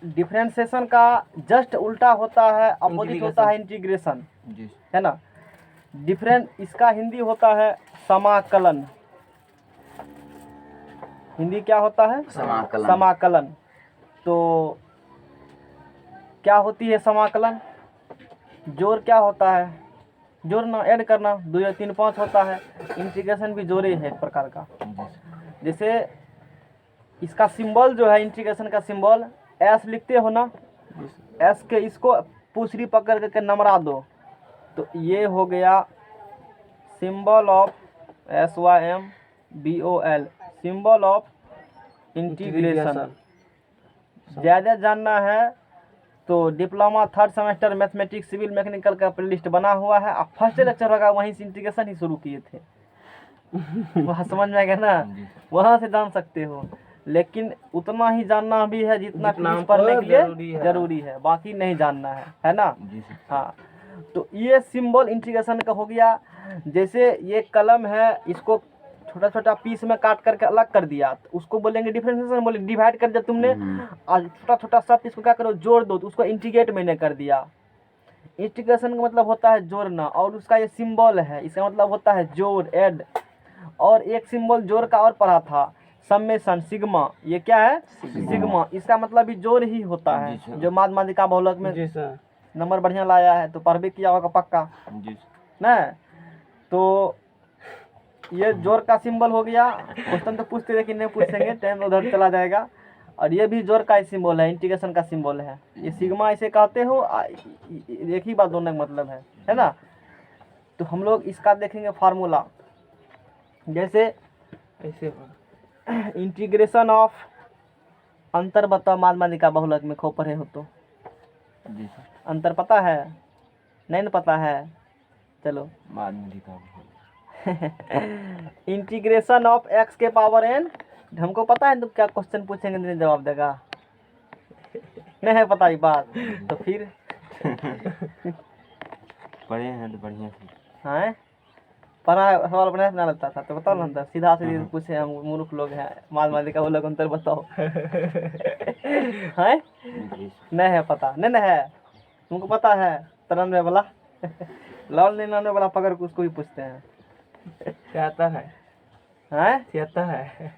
Differentiation का just उल्टा होता है, अपोजिट होता है इंटीग्रेशन, है ना। इसका हिंदी होता है समाकलन। हिंदी क्या होता है? समाकलन। समाकलन। तो क्या होती है समाकलन? जोड़ क्या होता है? जोड़ना, ऐड करना, 2 या 3 5 होता है। इंटीग्रेशन भी जोड़े है एक प्रकार का। जैसे इसका सिंबल जो है, इंटीग्रेशन का सिंबल एस लिखते हो ना, एस के इसको पूछड़ी पकड़ करके नमरा दो, तो ये हो गया symbol of SYMBOL, symbol of integration. ज़्यादा जानना है तो diploma 3rd semester mathematics civil mechanical का प्लेलिस्ट बना हुआ है। आप फर्स्ट लेक्चर होगा वहीं से इंटीग्रेशन ही शुरू किए थे। वहाँ समझ में आएगा ना, वहाँ से जान सकते हो। लेकिन उतना ही जानना भी है जितना पढ़ने के लिए जरूरी है, बाकी नहीं जानना है ना। हाँ, तो ये सिंबल इंटीग्रेशन का हो गया। जैसे ये कलम है, इसको छोटा छोटा पीस में काट करके अलग कर दिया, तो उसको बोलेंगे डिफरेंशिएशन। बोले डिवाइड कर दिया तुमने, और छोटा छोटा सब इसको क्या करो, जोड़ दो, तो उसको इंटीग्रेट मैंने कर दिया। इंटीग्रेशन का मतलब होता है जोड़ना, और उसका ये सिंबल है, इसका मतलब होता है जोड़, ऐड। और एक सिंबल जोड़ का और पढ़ा था, समेशन, सिग्मा। ये क्या है? सिग्मा। इसका मतलब भी जोड़ ही होता है। जो माध्यमिका बहुलक में नंबर बढ़िया लाया है तो पढ़ भी किया होगा पक्का ना। तो ये जोड़ का सिंबल हो गया। क्वेश्चन तो पूछते लेकिन नहीं पूछेंगे, टाइम उधर चला जाएगा। और ये भी जोड़ का ही सिंबल है, इंटीग्रेशन का सिंबल है। ये सिग्मा इसे कहते हो, एक ही बात दोनों का मतलब है ना। तो हम लोग इसका देखेंगे फार्मूला। जैसे ऐसे इंटीग्रेशन ऑफ, अंतर बताओ माध्यमिका बहुलक में खूब पढ़े हो तो। अंतर पता है? नहीं ना पता है? चलो माध्यमिका इंटीग्रेशन ऑफ x के पावर n। हमको पता है तुम क्या क्वेश्चन पूछेंगे, नहीं जवाब देगा। नहीं है पता ये बात, तो फिर पढ़े हैं तो बढ़िया से। हाँ, पढ़ा सवाल बढ़िया से ना लगता था तो बताओ ना, सीधा सीधे पूछे। हम मूर्ख लोग हैं, माध्यमिका वो लोग अंतर बताओ। है नहीं है पता? नहीं है तुमको पता है? 93 वाला लाल 99 वाला पकड़ के उसको भी पूछते हैं। क्या आता है? हैं? क्या आता है?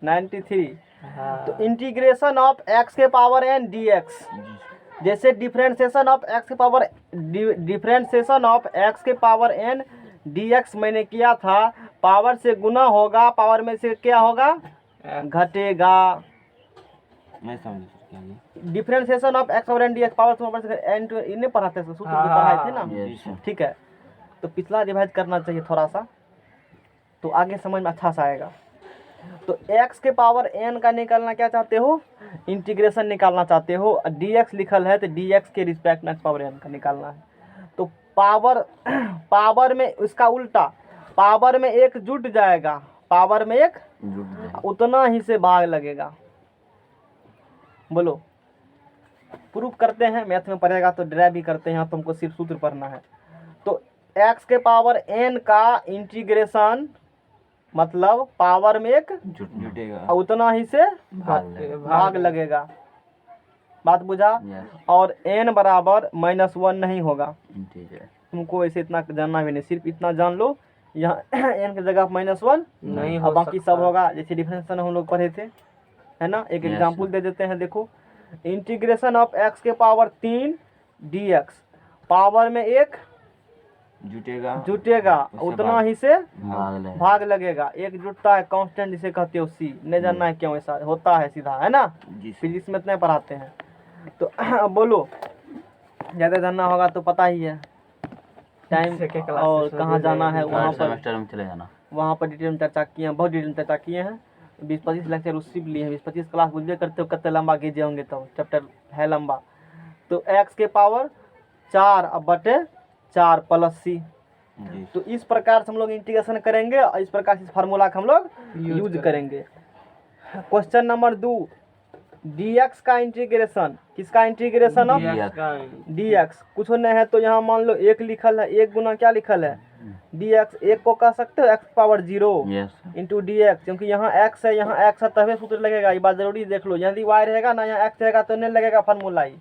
93। हाँ। तो इंटीग्रेशन ऑफ x के पावर n dx। जैसे डिफरेंशिएशन ऑफ x के पावर, डिफरेंशिएशन ऑफ x के पावर n dx मैंने किया था। पावर से गुना होगा, पावर में से क्या होगा? घटेगा। मैं समझ क्या differentiation of x power n dx, power से n टू इन्हें पढ़ाते थे, सूत्र पढ़ाए थे ना। ठीक है, तो पिछला रिवाइज करना चाहिए थोड़ा सा, तो आगे समझ में अच्छा सा आएगा। तो x के पावर n का निकालना क्या चाहते हो? इंटीग्रेशन निकालना चाहते हो। dx लिखल है तो dx के रिस्पेक्ट में x पावर n का निकालना है। तो पावर में उसका उल्टा, पावर में एक जुट जाएगा, पावर में एक उतना ही से भाग लगेगा। बोलो, प्रूफ करते हैं। मैथ में पढ़ेगा तो ड्राइव भी करते हैं, तुमको सिर्फ सूत्र पढ़ना है। तो x के पावर n का इंटीग्रेशन मतलब पावर में एक जुटेगा, उतना ही से भाग लगेगा। बात बुझा? और n बराबर -1 नहीं होगा। तुमको ऐसे इतना जानना भी नहीं, सिर्फ इतना जान लो, यहाँ n की जगह -1 नहीं और बाकी सब होगा। जैसे डिफरेंशिएशन हम लोग पढ़े थे, है ना। एक एग्जाम्पल दे देते हैं, देखो। इंटीग्रेशन ऑफ x के पावर 3 dx, पावर में एक जुटेगा उतना ही से भाग लगेगा। एक जुटता है कांस्टेंट, जिसे कहते हो c। नहीं जानना है क्यों ऐसा होता है, सीधा है ना। फिजिक्स में इतने पढ़ाते हैं। तो अब बोलो, ज़्यादा जानना होगा तो पता ही है टाइम और कहाँ जाना है। वहाँ पर चले जाना, वहाँ पर डिटेल में चर्चा किए हैं, बहुत डिटेल में चर्चा किए हैं। 20-25 लेक्चर उससे भी लिए हैं। 20-25 क्लास बुझे करते हो, कितने लंबा खींचे होंगे, तो चैप्टर है लंबा। तो x के पावर 4 अब बटे 4 प्लस c। तो इस प्रकार से हम लोग इंटीग्रेशन करेंगे, और इस प्रकार से इस फार्मूला का हम लोग यूज करेंगे। क्वेश्चन नंबर 2, dx का इंटीग्रेशन। किसका इंटीग्रेशन ऑफ dx का dx? कुछ नहीं है तो यहाँ मान लो 1 लिखल है, 1 गुना क्या लिखल है? dx, एक को कह सकते हो x power 0 yes into dx, क्योंकि यहाँ x है यहाँ x है तभी सूत्र लगेगा। ये बात जरूरी देख लो, यदि y रहेगा ना यहाँ x रहेगा तो नहीं लगेगा फार्मूला ही।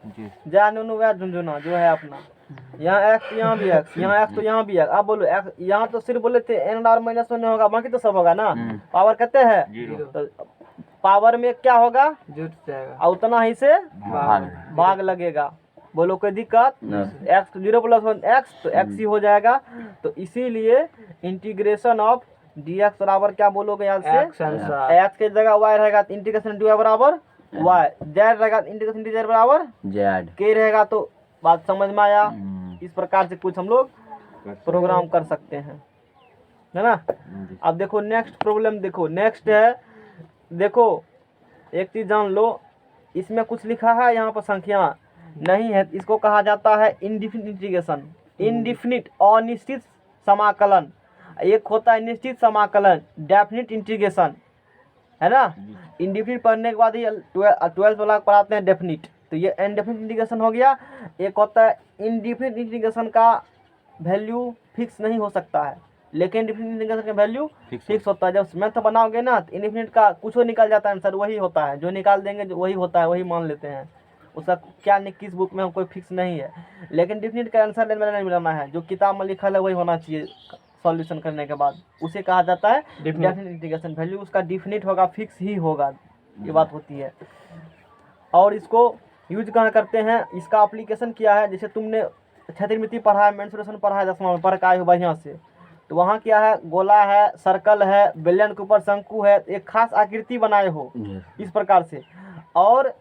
जी जा नुनू वह झुंझुना जो है अपना, यहाँ x यहाँ भी x, यहाँ x तो यहाँ भी x। अब बोलो x, यहाँ तो सिर्फ बोले थे n r माइनस 1 होगा, बाकी तो सब होगा ना। पावर कहते हैं जीरो तो पावर में क्या होगा जुट जाएगा। और उतना ही से भाग भाग लगेगा। बोलो कोई दिक्कत? x 0 + 1 x तो x ही हो जाएगा। तो इसीलिए इंटीग्रेशन ऑफ dx बराबर क्या बोलोगे याद से? X answer. x के जगह y रहेगा तो इंटीग्रेशन dy बराबर y, z रहेगा तो इंटीग्रेशन dz बराबर जेड k रहेगा। तो बात समझ में आया? इस प्रकार से कुछ हम लोग प्रोग्राम कर सकते हैं, है ना। अब देखो नेक्स्ट प्रॉब्लम, देखो नेक्स्ट है, देखो एक चीज जान लो, इसमें कुछ लिखा है यहाँ पर संख्या नहीं है, इसको कहा जाता है इनडिफिनिट इंटीग्रेशन। इनडिफिनिट अनिश्चित समाकलन, एक होता है निश्चित समाकलन डेफिनिट इंटीग्रेशन, है ना। इनडिफिनिट पढ़ने के बाद ही 12th वाला पढ़ाते हैं डेफिनिट, तो ये इनडेफिनिट इंटीग्रेशन हो गया। एक होता है इनडिफिनिट इंटीग्रेशन का वैल्यू फिक्स नहीं हो सकता है, लेकिन डिफिनिट इंटीग्रेशन का वैल्यू फिक्स होता है। जब मेथड बनाओगे ना तो इनडिफिनिट का कुछ निकल जाता है, आंसर वही होता है, जो निकाल देंगे जो वही होता है, वही मान लेते हैं। उसका क्या किस बुक में कोई फिक्स नहीं है, लेकिन डिफिनिट का आंसर नहीं मिलाना है, जो किताब में लिखा है वही होना चाहिए सॉल्यूशन करने के बाद। उसे कहा जाता है डेफिनिट इंटीग्रेशन, वैल्यू उसका डिफिनिट होगा, फिक्स ही होगा, ये बात होती है। और इसको यूज कहाँ करते हैं, इसका एप्लीकेशन क्या है, जैसे तुमने क्षैतिज पढ़ा है, मेंसुरेशन पढ़ा है 10वां में, पढ़ के आए हो बढ़िया से, तो वहाँ क्या है, गोला है, सर्कल है, बेलन के ऊपर शंकु है, एक खास आकृति बनाए हो इस प्रकार से। और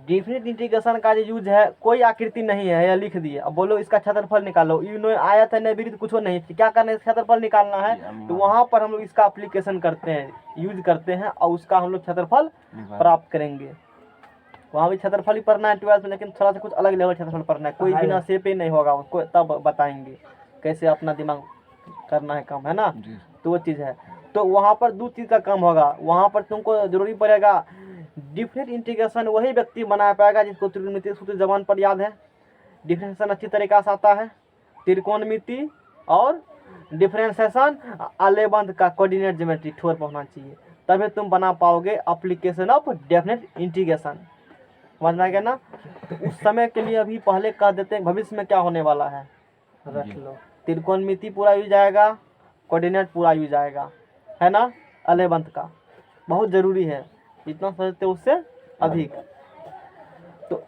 डिफिनिट इंटीग्रेशन का जो यूज है, कोई आकृति नहीं है, यह लिख दिए। अब बोलो इसका क्षेत्रफल निकालो, यूं आयत है नहीं कुछ नहीं, क्या करना है, क्षेत्रफल निकालना है, तो वहाँ पर हम लोग इसका एप्लीकेशन करते हैं, यूज करते हैं, और उसका हम लोग क्षेत्रफल प्राप्त करेंगे। वहाँ भी क्षेत्रफल ही पढ़ना है 12th में, लेकिन थोड़ा सा कुछ अलग लेवल क्षेत्रफल पढ़ना है, कोई बिना शेप ही नहीं होगा उसको, तब बताएंगे कैसे अपना दिमाग करना है काम, है ना। तो वो चीज़ है, तो वहाँ पर दो चीज़ का काम होगा। वहाँ पर तुमको जरूरी पड़ेगा डिफिनिट इंटीग्रेशन वही व्यक्ति बना पाएगा जिसको त्रिकोणमिति सूत्र जबान पर याद है, डिफरेंशिएशन अच्छी तरीका से आता है, त्रिकोणमिति और डिफरेंशिएशन आलेबंध का कोऑर्डिनेट ज्योमेट्री ठोर पहुंचना चाहिए, तभी तुम बना पाओगे एप्लीकेशन ऑफ डेफिनेट इंटीग्रेशन। समझ में आ गया ना। तो उस समय के लिए अभी पहले कह देते हैं भविष्य में क्या होने वाला है, रख लो। त्रिकोणमिति पूरा यूज आएगा, कोऑर्डिनेट पूरा यूज आएगा, है ना। आलेबंध का बहुत जरूरी है, जितना समझते हो उससे अधिक। तो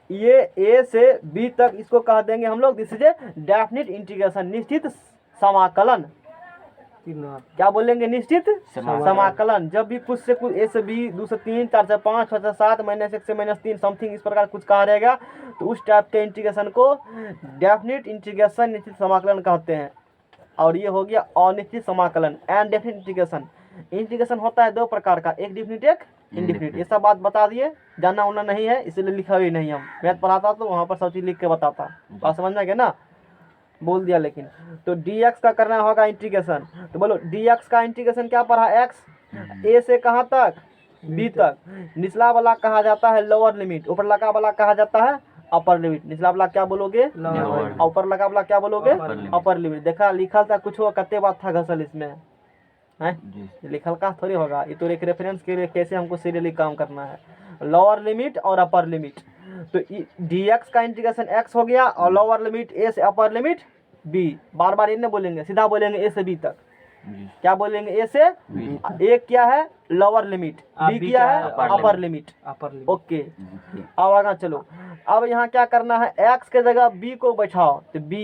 ये ए से बी तक इसको कह देंगे हम लोग this is a definite integration, निश्चित समाकलन। क्या बोलेंगे, निश्चित समाकलन। जब भी कुछ से कुछ ए से बी, 2 से 3, 4 से 5, 6 से 7, -1 से -3 समथिंग इस प्रकार कुछ कहा रहेगा, तो उस टाइप के इंटीग्रेशन को डेफिनिट इंटीग्रेशन निश्चित समाकलन कहते हैं। और ये हो गया अनिश्चित समाकलन एंड डेफिनिट इंटीग्रेशन। इंटीग्रेशन होता है 2 प्रकार का, एक डिफिनिट एक इंडिफिनिट। ये सब बात बता दिए, जानना उना नहीं है इसलिए लिखा भी नहीं, हम मैथ पढ़ाता तो वहाँ पर सब चीज़ लिख के बताता, बात समझ में गया ना, बोल दिया। लेकिन तो dx का करना होगा इंटीग्रेशन, तो बोलो dx का इंटीग्रेशन क्या पढ़ा, x a से कहाँ तक, b तक। निचला वाला कहा जाता है लोअर लिमिट, ऊपर लगा वाला कहा जाता है अपर लिमिट। निचला वाला क्या बोलोगे, ऊपर लगा वाला क्या बोलोगे, अपर लिमिट। देखा लिखा था कुछ हो, कते बात था घसल इसमें है, लिखल का थोड़ी होगा, ये तो एक रेफरेंस के लिए कैसे हमको सीरियली काम करना है, लोअर लिमिट और अपर लिमिट। तो dx का इंटीग्रेशन x हो गया, और लोअर लिमिट a से अपर लिमिट b। बार बार ये नहीं बोलेंगे, सीधा बोलेंगे a से b तक। क्या बोलेंगे, a से a क्या है लोअर लिमिट, b क्या है अपर लिमिट। ओके, अब आगे चलो। अब यहाँ क्या करना है, x के जगह b को बैठाओ, तो b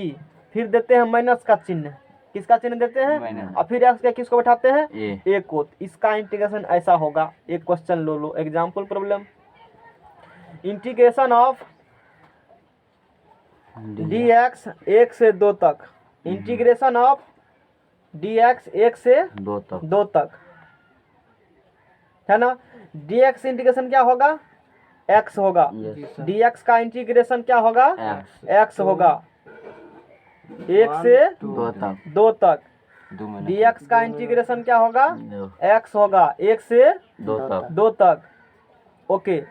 फिर देते हैं माइनस का चिन्ह, किसका चिन्ह देते हैं, और फिर x के किसको बैठाते हैं, a को। इसका इंटीग्रेशन ऐसा होगा, एक question low example problem. Integration of dx 1 से 2 तक, इंटीग्रेशन ऑफ dx 1 से 2 तक, है ना। dx इंटीग्रेशन क्या होगा, x होगा, dx का इंटीग्रेशन क्या होगा, x होगा 1 से 2 तक। dx का इंटीग्रेशन क्या होगा, x होगा 1 से 2 तक। ओके,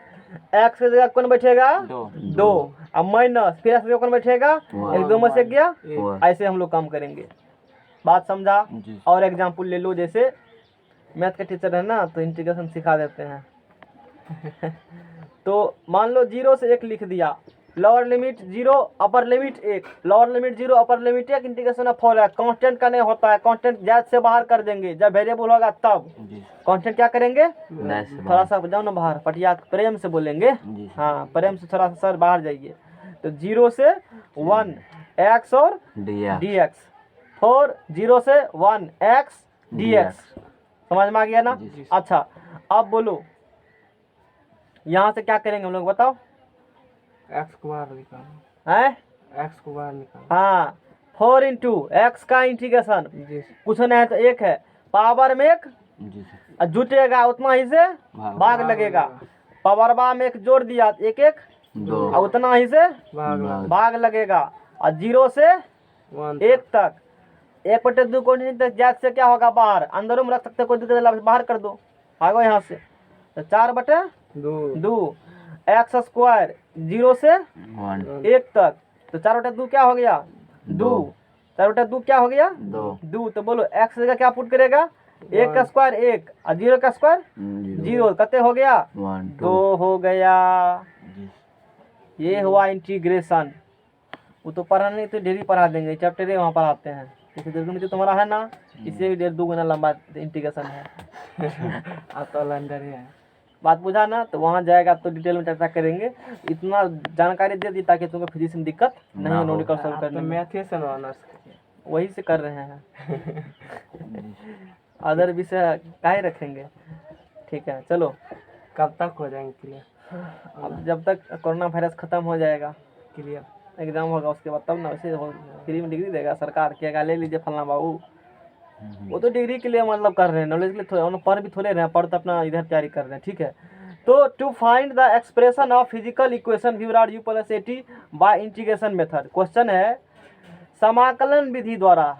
x की जगह कौन बैठेगा, 2, अब माइनस, फिर x की जगह कौन बैठेगा, 1 2 में से गया। ऐसे हम लोग काम करेंगे, बात समझा? जी और एग्जाम्पल ले लो, जैसे मैथ के टीचर है ना तो इंटीग्रेशन सिखा देते हैं। तो मान लो 0 से 1 लिख दिया, lower limit 0 upper limit 1, lower limit 0 upper limit 1, integration of 4 है। कांस्टेंट का नहीं होता है, कांस्टेंट जैद से बाहर कर देंगे, जब वेरिएबल होगा तब जी कांस्टेंट क्या करेंगे, दास से थोड़ा सा जाओ ना बाहर, पटिया प्रेम से बोलेंगे, जी सर। हाँ प्रेम से थोड़ा सा सर बाहर जाइए। तो 0 से 1 x और दिया dx, 4 0 से 1 x dx, समझ में आ गया ना? जी। अच्छा अब बोलो यहाँ से क्या करेंगे हम लोग बताओ? एक्स को बाहर निकालो, हैं? एक्स को बाहर निकालो। हाँ 4 इंटू एक्स का इंटीग्रेशन, जी कुछ नहीं है तो 1 है, पावर में 1 जी सर। और जुटेगा उतना ही से भाग लगेगा, पावर बा में 1 जोड़ दिया 1 1 दो और उतना ही से भाग भाग लगेगा। और 0 से 1 1 तक 1/2 क्वांटिटी तक ज्यादा से क्या होगा बाहर, अंदरों में रख सकते, कोई दिक्कत नहीं, बाहर कर दो, भागो यहाँ से। तो 4/2 2 एक्स स्क्वायर 0 से 1 1 तक, तो 4/2 क्या हो गया 2, 4/2 क्या हो गया 2। तो बोलो एक्स जगह क्या पुट करेगा, 1 का स्क्वायर 1 और 0 का स्क्वायर 0, कितने हो गया 2 हो गया। जी ये हुआ इंटीग्रेशन। वो तो पढ़ा नहीं तो डेली पढ़ा देंगे, चैप्टर ही वहाँ पढ़ाते हैं, इसे 1.5 मीटर तुम्हारा है ना, इससे भी 1.5 गुना लंबा इंटीग्रेशन है। अब तो लंदर है। बात बुझा ना? तो वहाँ जाएगा तो डिटेल में चर्चा करेंगे। इतना जानकारी दे दी ताकि तुमको फिजिक्स में दिक्कत नहीं हो न्यूमेरिकल सॉल्व आप करने तो में। मैथ से ऑनर्स वही से कर रहे हैं, अदर विषय काहे रखेंगे। ठीक है चलो, कब तक हो जाएंगे क्लियर? अब जब तक कोरोना वायरस खत्म हो जाएगा, क्लियर एग्जाम होगा उसके बाद तब ना, वैसे फ्री में डिग्री देगा सरकार, कहेगा ले लीजिए फलना बाबू। वो तो डिग्री के लिए मतलब कर रहे हैं, नॉलेज के लिए थोड़ा, पढ़ भी थोड़े रहे हैं, पढ़ तो अपना इधर तैयारी कर रहे हैं। ठीक है, तो to find the expression of physical equation v बराबर u plus at by integration method. Question है समाकलन विधि द्वारा,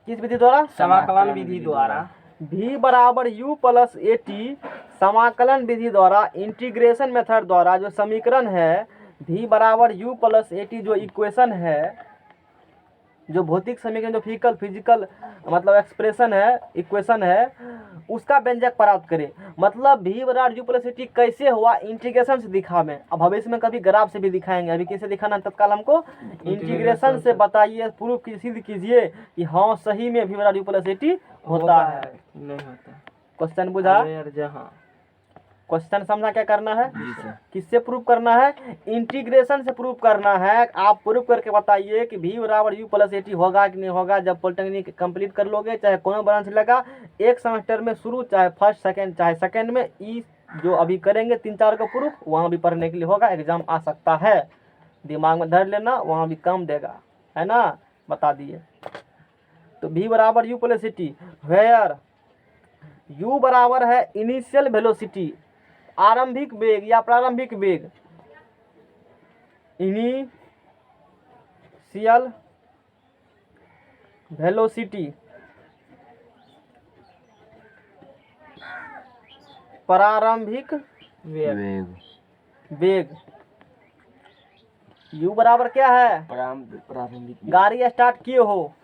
किस विधि द्वारा, समाकलन विधि द्वारा v बराबर u प्लस at समाकलन विधि द्वारा इंटीग्रेशन मेथड द्वारा जो समीकरण है v बराबर u प्लस at, जो इक्वेशन है, जो भौतिक समीकरण, जो फिजिकल मतलब एक्सप्रेशन है, इक्वेशन है, उसका व्यंजक प्राप्त करें। मतलब v बराबर u प्लस at कैसे हुआ, इंटीग्रेशन से दिखावें। अब भविष्य में कभी ग्राफ से भी दिखाएंगे, अभी कैसे दिखाना तत्काल हमको इंटीग्रेशन से बताइए, प्रूफ सिद्ध कीजिए कि हाँ सही में v बराबर u प्लस at होता है। नहीं होता। क्वेश्चन बुझा, अरे जहाँ क्वेश्चन समझा क्या करना है, जी सर। किससे प्रूव करना है, इंटीग्रेशन से प्रूव करना है। आप प्रूव करके बताइए कि v बराबर u प्लस at होगा कि नहीं होगा। जब पॉलिटेक्निक कंप्लीट कर लोगे, चाहे कोनो ब्रांच लगा, एक सेमेस्टर में शुरू, चाहे फर्स्ट सेकंड, चाहे सेकंड में, ई जो अभी करेंगे 3-4 का प्रूफ, वहाँ भी पढ़ने के लिए होगा, एग्जाम आ सकता है, दिमाग में धर लेना, वहाँ भी कम देगा, है ना, बता दिए। तो v बराबर u plus at where u बराबर है इनिशियल वेलोसिटी, आरंभिक वेग या प्रारंभिक वेग, इनिशियल वेलोसिटी, प्रारंभिक वेग वेग। u बराबर क्या है, प्रारंभिक गाड़ी स्टार्ट किए हो,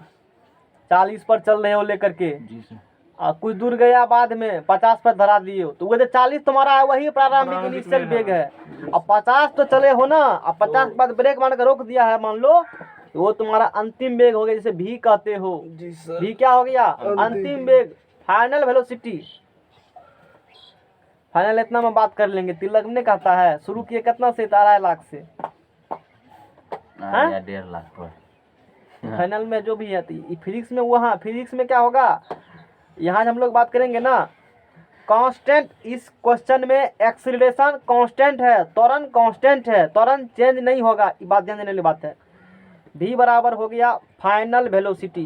40 पर चल रहे हो लेकर के, जी सर। कुछ दूर गया, बाद में 50 पर धरा दिए हो, तो वो जो 40 तुम्हारा है वही प्रारंभिक इनिशियल वेग है। अब 50 तो चले हो ना, अब 50 के बाद ब्रेक मार कर रोक दिया है मान लो, तो वो तुम्हारा अंतिम वेग हो गया, जिसे भी कहते हो। जी सर। भी क्या हो गया, अंतिम वेग, फाइनल वेलोसिटी। फाइनल इतना में बात कर लेंगे, तिलक ने कहता है शुरू किए कितना से, 2.5 लाख से, हाँ? 1.5 लाख पर फाइनल में जो भी है, तो फिजिक्स में वहाँ, फिजिक्स में क्या होगा, यहाँ हम लोग बात करेंगे ना, कांस्टेंट। इस क्वेश्चन में एक्सीलरेशन कांस्टेंट है, त्वरण कांस्टेंट है, त्वरण चेंज नहीं होगा, ये बात ध्यान देने वाली बात है। v बराबर हो गया फाइनल वेलोसिटी।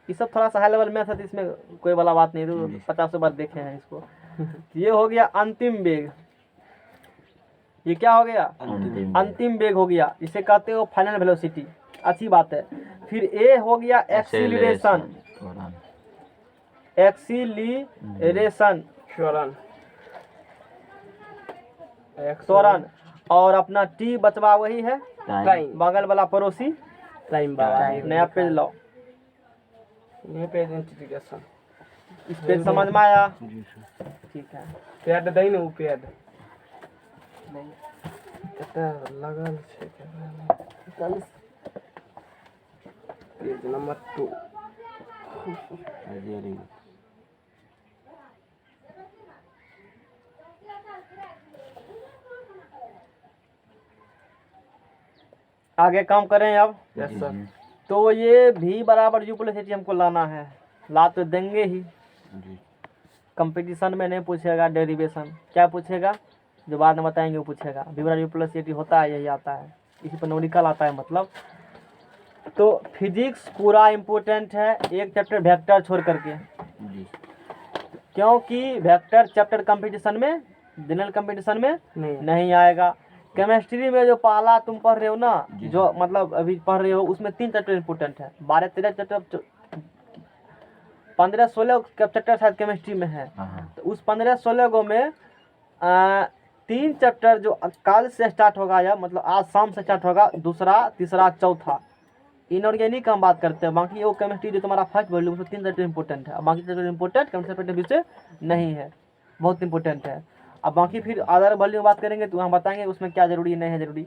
ये सब थोड़ा सा हाई लेवल मैथ है, तो इसमें कोई वाला बात नहीं, तो 50 बार देखे हैं इसको। ये हो गया अंतिम वेग, ये क्या हो गया, अंतिम वेग हो गया, इसे कहते हो फाइनल वेलोसिटी, अच्छी बात है। फिर ए हो गया एक्सीलरेशन, एक्सीलरेशन त्वरण, और अपना टी बचवा वही है टाइम बगल वाला पड़ोसी टाइम बाबा नया पेज लाओ। ये पेज इंटीग्रेशन इस पेज समझ में आया? जी सर। ठीक है। पैड दई न उ पैड कते लगल छै पेज नंबर 2 वेरी गुड। आगे काम करें अब। यस जी, सर जी, तो ये v बराबर u प्लस एच हमको लाना है। ला तो देंगे ही, जी। कंपटीशन में नहीं पूछेगा डेरिवेशन। क्या पूछेगा जो बाद में बताएंगे वो पूछेगा। v बराबर u प्लस एच होता है, यही आता है, इसी पर न्यूमेरिकल आता है मतलब। तो फिजिक्स पूरा इम्पोर्टेंट है, एक चैप्टर वेक्टर छोड़ करके, जी क्योंकि वेक्टर चैप्टर कंपटीशन में, जनरल कंपटीशन में नहीं नहीं आएगा। केमिस्ट्री में जो पहला तुम पढ़ रहे हो ना, जी। जो मतलब अभी पढ़ रहे हो, उसमें 3 चैप्टर इम्पोर्टेंट है। 12-13 चैप्टर, 15-16 चैप्टर शायद केमिस्ट्री में है। हाँ तो उस 15-16 गो में 3 चैप्टर जो कल से स्टार्ट होगा, या मतलब आज शाम से स्टार्ट होगा, दूसरा, तीसरा, चौथा, इनऑर्गेनिक हम बात करते हैं। बाकी वो केमिस्ट्री जो तुम्हारा फर्स्ट वॉल्यूम, उसमें 3 चैप्टर इंपॉर्टेंट है। बाकी चैप्टर इंपॉर्टेंट केमिस्ट्री विषय नहीं है, बहुत इंपॉर्टेंट है। अब बाकी फिर अदर वॉल्यूम बात करेंगे तो हम बताएंगे उसमें क्या जरूरी नहीं है जरूरी।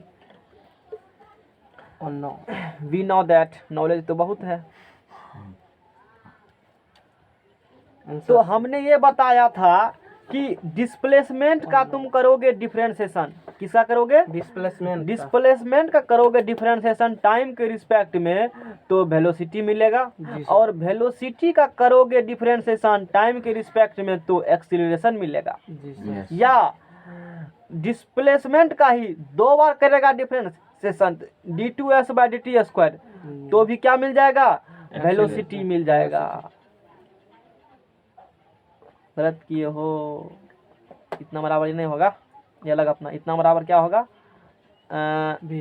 और no we know that, knowledge तो बहुत है। तो हमने ये बताया था कि डिस्प्लेसमेंट का तुम करोगे डिफरेंशिएशन। किसका करोगे? डिस्प्लेसमेंट का करोगे डिफरेंशिएशन टाइम के रिस्पेक्ट में, तो वेलोसिटी मिलेगा। जी सर। और वेलोसिटी का करोगे डिफरेंशिएशन टाइम के रिस्पेक्ट में, तो एक्सीलरेशन मिलेगा। जी सर यस। या डिस्प्लेसमेंट का ही 2 बार करेगा डिफरेंशिएशन d2s/dt², तो भी क्या मिल जाएगा? वेलोसिटी मिल जाएगा। गलत किए हो, इतना बराबर ही नहीं होगा, ये अलग अपना। इतना बराबर क्या होगा? भी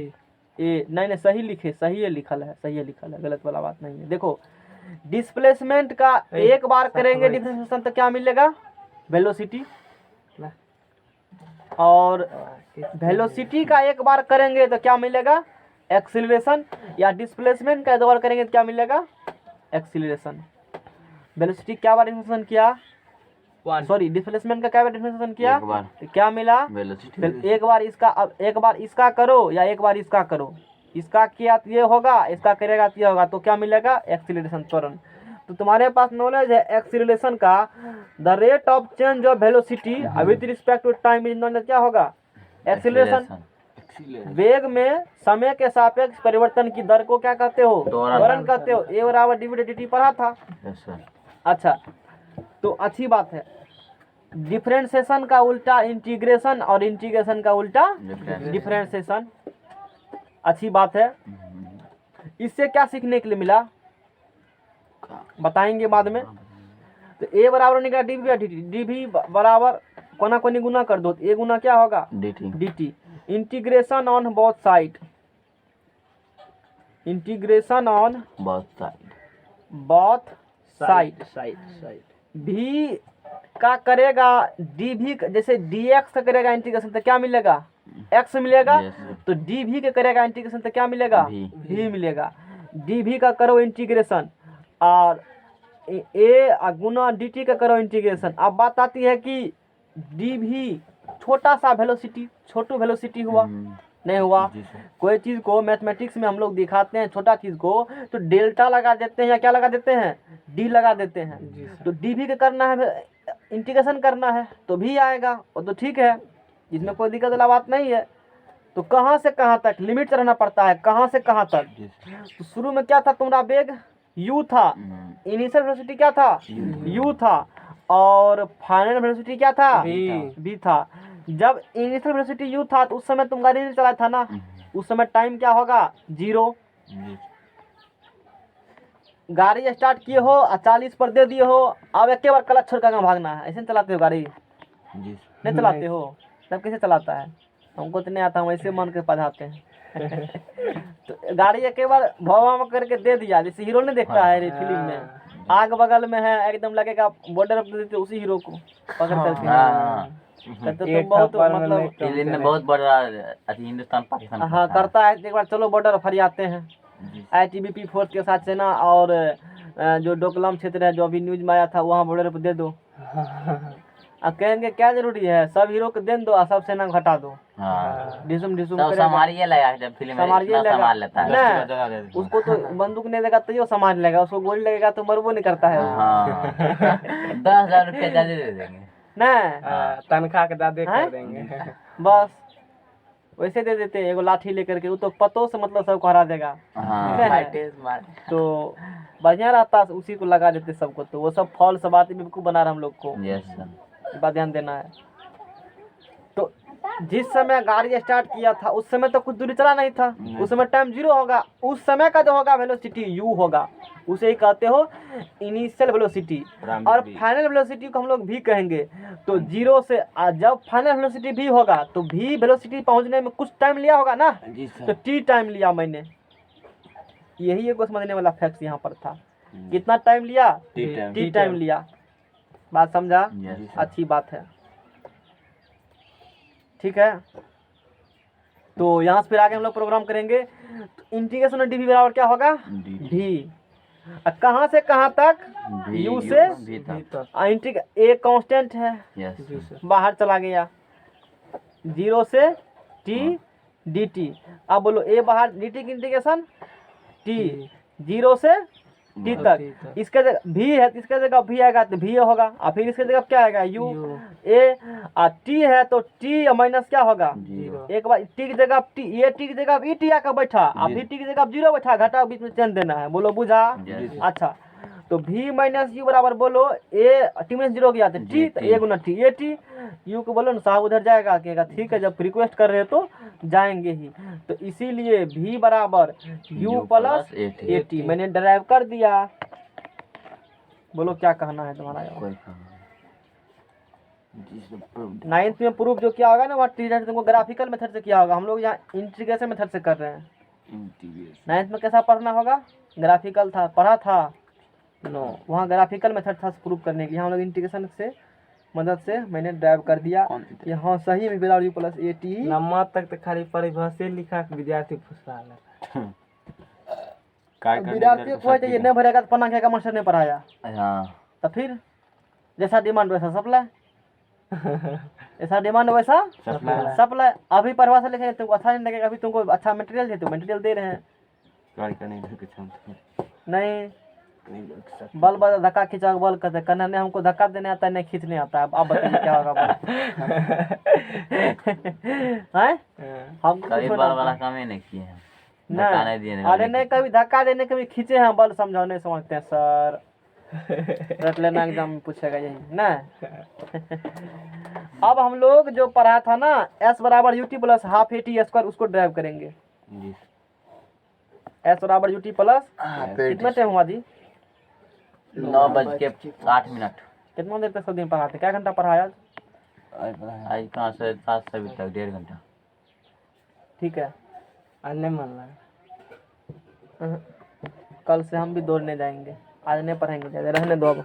ये नहीं सही लिखे, सही है लिखल है, सही है लिखल है, गलत वाला बात नहीं है। देखो डिस्प्लेसमेंट का एक बार करेंगे डिफरेंशिएशन तो क्या मिलेगा? वेलोसिटी। और वेलोसिटी का एक बार करेंगे तो क्या मिलेगा? एक्सीलरेशन। या डिस्प्लेसमेंट का 2 बार करेंगे तो क्या मिलेगा? एक्सीलरेशन। वेलोसिटी क्या बार डिफरेंशिएशन किया? सॉरी, डिस्प्लेसमेंट का क्या बार डिफरेंशिएशन किया? एक बार। तो क्या मिला? वेलोसिटी। एक बार इसका, अब एक बार इसका करो या एक बार इसका करो, इसका किया तो ये होगा, इसका करेगा तो ये होगा, तो क्या मिलेगा? एक्सीलरेशन, त्वरण। तो तुम्हारे पास नॉलेज है एक्सीलरेशन का, the rate of change of velocity with respect to time is known as क्या होगा? एक्सीलरेशन। वेग में समय के सापेक्ष परिवर्तन की दर को क्या कहते हो? त्वरण कहते हो। a बराबर d/dt पढ़ा था। Yes sir. अच्छा, तो अच्छी बात है। डिफरेंशिएशन का उल्टा इंटीग्रेशन, और इंटीग्रेशन का उल्टा डिफरेंशिएशन। अच्छी बात है। इससे क्या सीखने के लिए मिला बताएंगे बाद में। तो a बराबर निकला dv/dt, dv बराबर कोना कोनी गुना कर दो, a गुना क्या होगा? dt। Integration on both side, integration on both side. भी का करेगा dv, जैसे dx का करेगा इंटीग्रेशन तो क्या मिलेगा? x मिलेगा। तो dv के करेगा इंटीग्रेशन तो क्या मिलेगा? v मिलेगा। dv का करो इंटीग्रेशन, और a गुना dt का करो इंटीग्रेशन। अब बात आती है कि dv छोटा सा वेलोसिटी, छोटू वेलोसिटी हुआ नहीं हुआ? कोई चीज को मैथमेटिक्स में हम लोग दिखाते हैं छोटा चीज को, तो डेल्टा लगा देते हैं या क्या लगा देते हैं? d लगा देते हैं। तो dv का करना है, इंटीग्रेशन करना है, तो भी आएगा, वो तो ठीक है, इसमें कोई दिक्कत वाला बात नहीं है। तो कहाँ से कहाँ तक लिमिट रहना पड़ता है, कहाँ से कहाँ तक? तो शुरू में क्या था तुम्हारा वेग? u था। इनिशियल वेलोसिटी क्या था? u था। और फाइनल वेलोसिटी क्या था? v था। जब इनिशियल वेलोसिटी u था तो उस समय तुम गाड़ी नहीं चलाया था ना, उस समय टाइम क्या होगा? 0। गाड़ी स्टार्ट किए हो और 40 पर दे दिए हो, अब एक बार क्लच छोड़ कर भागना है, ऐसे चलाते हो गाड़ी? नहीं चलाते हो? तब कैसे चलाता है? हमको तो नहीं आता, हम ऐसे मन के पढ़ाते हैं। तो गाड़ी एक बार भवा करके दे दिया, जैसे हीरो ने देखता है फिल्म में, आग बगल में है, एकदम लगेगा बॉर्डर पर देते उसी हीरो को पकड़ करके। तो बहुत मतलब फिल्म में बहुत बड़ा हिंदुस्तान पाकिस्तान हाँ करता है, एक बार चलो बॉर्डर फरियाते हैं, ITBP फोर्स के साथ सेना और जो डोकलाम क्षेत्र है जो अभी न्यूज में आया था वहाँ बॉर्डर पर दे दो। अब कहेंगे क्या जरूरी है, सब हीरो को दे दो और सब सेना को हटा दो। हाँ डिसुम डिसुम सब करेगा, संभालिए लगा जब फिल्म में संभालिए इतना लेगा। संभाल लेता है। ना उसको तो बंदूक नहीं देगा तो यो संभाल लेगा, उसको गोली लगेगा तो मरबो नहीं करता है वो। हाँ 10,000 रुपया ज्यादा दे देंगे। ना तनख्वाह के दादे हैं? कर देंगे। बस वैसे दे देते हैं, एगो लाठी लेकर के, वो तो पतों से मतलब सबको हरा देगा। हाँ नहीं है। फाइटेस मार तो बढ़िया रहता उसी को लगा देते सबको, तो वो सब फॉल्स बात बेवकूफ बना रहा हम लोग को, यस सर। ये बात ध्यान देना है। तो जिस समय गाड़ी स्टार्ट किया था उस समय तो कुछ दूरी चला नहीं था, उस समय टाइम 0 होगा, उस समय का जो होगा वेलोसिटी u होगा, उसे ही कहते हो इनिशियल वेलोसिटी। और फाइनल वेलोसिटी को हम लोग v कहेंगे। तो 0 से जब फाइनल वेलोसिटी v होगा तो v वेलोसिटी पहुंचने में कुछ टाइम लिया होगा ना, जी तो सर। t टाइम लिया मैंने, यही एक समझने वाला फैक्ट यहाँ पर था। कितना टाइम लिया? t टाइम लिया। बात समझा? यस अच्छी बात है, ठीक है। तो यहाँ से फिर आगे हम लोग प्रोग्राम करेंगे। तो इंटीग्रेशन ऑफ डी बराबर क्या होगा? v। कहाँ से कहाँ तक? u से भी था। ए कांस्टेंट है, यस बाहर चला गया। 0 से t dt। अब बोलो a बाहर dt की इंटीग्रेशन t 0 से t तक। इसके जगह v है तो इसके जगह v आएगा तो v होगा, और फिर इसके जगह क्या आएगा u। a और t है तो t माइनस क्या होगा? 0। एक बार t की जगह t, ये t की जगह ई t आकर बैठा, और फिर t की जगह 0 बैठा, घटा बीच में चेंज देना है। बोलो बुझा? Yes. अच्छा तो v माइनस यू बराबर बोलो a t माइनस 0 गया तो t, तो a Guna t, A t u को बोलो ना साहब उधर जाएगा, कहेगा ठीक है, जब रिक्वेस्ट कर रहे हो तो जाएंगे ही। तो इसीलिए v बराबर u प्लस ए टी मैंने ड्राइव कर दिया। बोलो क्या कहना है तुम्हारा? कोई काम नहीं। जी सर। 9th में प्रूफ जो किया होगा ना वहाँ टीचर तुमको ग्राफिकल मेथड से किया होगा, हम लोग यहाँ इंटीग्रेशन मेथड से कर रहे हैं। इंटीग्रेशन 9th में कैसा पढ़ना होगा? ग्राफिकल था, पढ़ा था नो वहाँ ग्राफिकल मेथड था प्रूफ करने के लिए, हम लोग इंटीग्रेशन से मदद से मैंने ड्राइव कर दिया कि हाँ सही में बराबर u plus A T. Number तक तो खाली परिभाषा लिखा के विद्यार्थी फुसला ले। विद्यार्थी को चाहिए नहीं भरेगा तो पन्ना क्या मास्टर ने पढ़ाया, हाँ तो फिर जैसा डिमांड वैसा सप्लाई, ऐसा डिमांड वैसा सप्लाई। अभी परिभाषा लिखेंगे तुमको अच्छा नहीं लगेगा, अभी तुमको अच्छा मटेरियल देते, मटेरियल दे रहे हैं नहीं, बल बल धक्का खींचा बल कहते करना नहीं, हमको धक्का देने आता है नहीं खींचने आता है। अब बताइए क्या होगा हैं? हम कभी बल वाला काम ही नहीं किए हैं। धक्का नहीं दिए अरे नहीं, कभी धक्का देने कभी खींचे हैं बल, समझाओ नहीं समझते हैं सर। रट लेना एग्जाम में पूछेगा यही ना। अब हम लोग जो पढ़ा था ना s बराबर UT plus half A T square, उसको ड्राइव करेंगे। s बराबर यूटी प्लस कितना टाइम हुआ जी? 9:08। कितना देर तक सब दिन पढ़ाते? क्या घंटा पढ़ाया आज? आज कहाँ से 7 से अभी तक 1.5 घंटा। ठीक है, आज नहीं मन लगा। कल से हम भी दौड़ने जाएंगे, आज नहीं पढ़ेंगे, रहने दो अब।